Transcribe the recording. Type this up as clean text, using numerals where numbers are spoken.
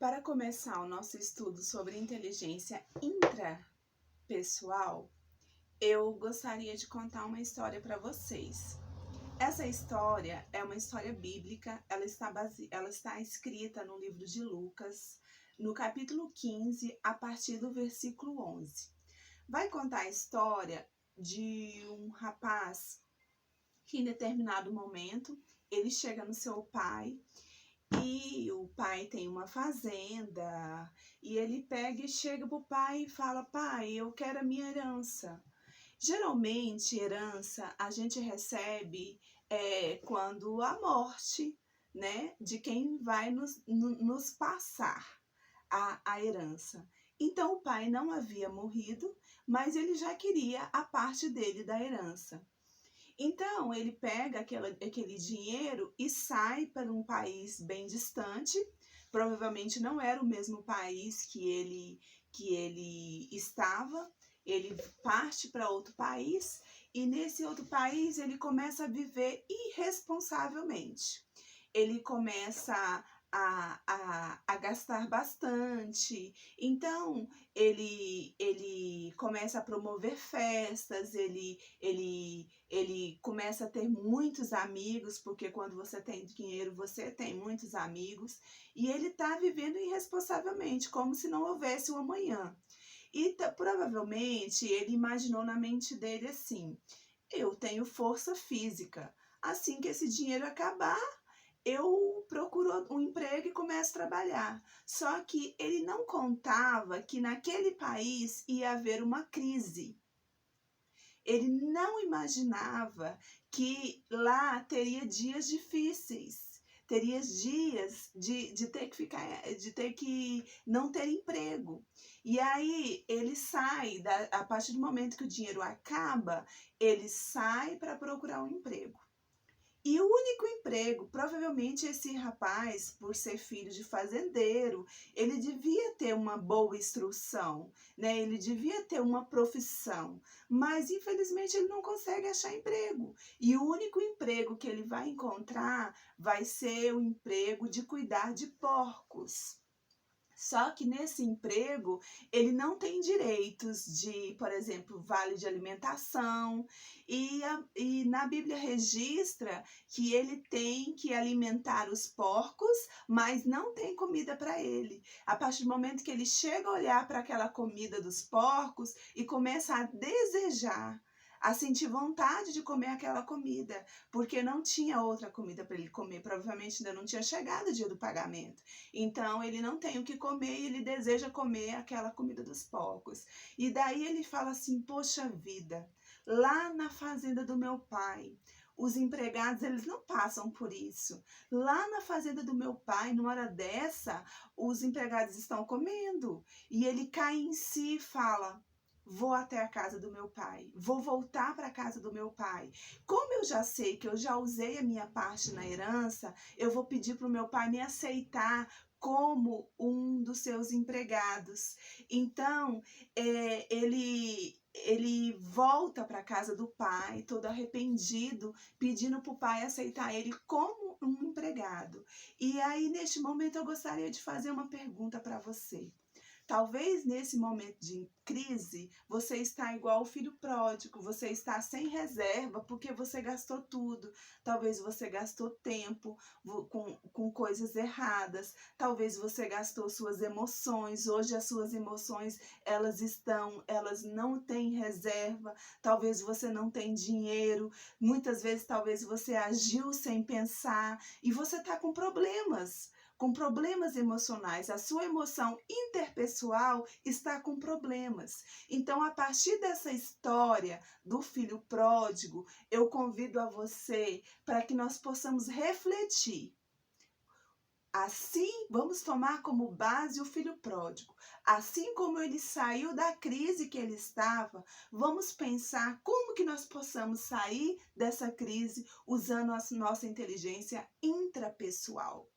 Para começar o nosso estudo sobre inteligência intrapessoal, eu gostaria de contar uma história para vocês. Essa história é uma história bíblica, ela está escrita no livro de Lucas, no capítulo 15, a partir do versículo 11. Vai contar a história de um rapaz que em determinado momento ele chega no seu pai e o pai tem uma fazenda e ele pega e chega pro pai e fala: pai, eu quero a minha herança. Geralmente, herança a gente recebe quando a morte, né, de quem vai nos passar a herança. Então, o pai não havia morrido, mas ele já queria a parte dele da herança. Então, ele pega aquele dinheiro e sai para um país bem distante. Provavelmente não era o mesmo país que ele estava. Ele parte para outro país e nesse outro país ele começa a viver irresponsavelmente. Ele começa a gastar bastante. Então, ele começa a promover festas, ele começa a ter muitos amigos, porque quando você tem dinheiro, você tem muitos amigos. E ele está vivendo irresponsavelmente, como se não houvesse um amanhã. E provavelmente ele imaginou na mente dele assim: eu tenho força física. Assim que esse dinheiro acabar, eu procuro um emprego e começo a trabalhar. Só que ele não contava que naquele país ia haver uma crise. Ele não imaginava que lá teria dias difíceis, teria dias de ter que não ter emprego. E aí ele sai, a partir do momento que o dinheiro acaba, ele sai para procurar um emprego. E o único emprego, provavelmente esse rapaz, por ser filho de fazendeiro, ele devia ter uma boa instrução, né? Ele devia ter uma profissão, mas infelizmente ele não consegue achar emprego. E o único emprego que ele vai encontrar vai ser o emprego de cuidar de porcos. Só que nesse emprego, ele não tem direitos de, por exemplo, vale de alimentação. E na Bíblia registra que ele tem que alimentar os porcos, mas não tem comida para ele. A partir do momento que ele chega a olhar para aquela comida dos porcos e começa a desejar, a sentir vontade de comer aquela comida, porque não tinha outra comida para ele comer, provavelmente ainda não tinha chegado o dia do pagamento. Então ele não tem o que comer e ele deseja comer aquela comida dos porcos. E daí ele fala assim: poxa vida, lá na fazenda do meu pai, os empregados, eles não passam por isso. Lá na fazenda do meu pai, numa hora dessa, os empregados estão comendo. E ele cai em si e fala: vou até a casa do meu pai, vou voltar para a casa do meu pai. Como eu já sei que eu já usei a minha parte na herança, eu vou pedir para o meu pai me aceitar como um dos seus empregados. Então, ele volta para a casa do pai, todo arrependido, pedindo para o pai aceitar ele como um empregado. E aí, neste momento, eu gostaria de fazer uma pergunta para você. Talvez nesse momento de crise, você está igual o filho pródigo, você está sem reserva porque você gastou tudo. Talvez você gastou tempo com coisas erradas, talvez você gastou suas emoções. Hoje as suas emoções, elas não têm reserva, talvez você não tem dinheiro, muitas vezes talvez você agiu sem pensar e você está com problemas emocionais, a sua emoção interpessoal está com problemas. Então, a partir dessa história do filho pródigo, eu convido a você para que nós possamos refletir. Assim, vamos tomar como base o filho pródigo. Assim como ele saiu da crise que ele estava, vamos pensar como que nós possamos sair dessa crise usando a nossa inteligência intrapessoal.